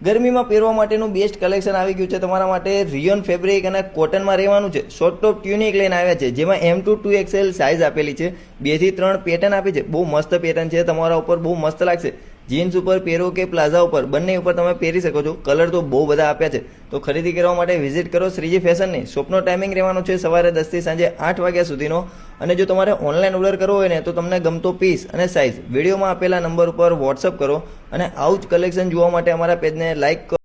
ગરમીમાં પહેરવા માટેનું બેસ્ટ કલેક્શન આવી ગયું છે તમારા માટે. રિયોન ફેબ્રિક અને કોટનમાં રહેવાનું છે. શોર્ટ ટોપ ટ્યુનિક લઈને આવ્યા છે, જેમાં M2 2XL સાઇઝ આપેલી છે. 2 થી 3 પેટર્ન આપી છે. બહુ મસ્ત પેટર્ન છે, તમારા ઉપર બહુ મસ્ત લાગશે. જીન્સ ઉપર પહેરો કે પ્લાઝા ઉપર, બંને ઉપર તમે પહેરી શકો છો. કલર તો બહુ બધા આપ્યા છે. તો ખરીદી કરવા માટે વિઝિટ કરો શ્રીજી ફેશનની. શોપનો ટાઈમિંગ રહેવાનો છે સવારે 10 થી સાંજે 8 વાગ્યા સુધીનો. અને જો તમારે ઓનલાઈન ઓર્ડર કરવો હોય ને, તો તમને ગમતો પીસ અને સાઇઝ વિડીયોમાં આપેલા નંબર ઉપર વોટ્સઅપ કરો. અને આવું જ કલેક્શન જોવા માટે અમારા પેજને લાઇક કરો.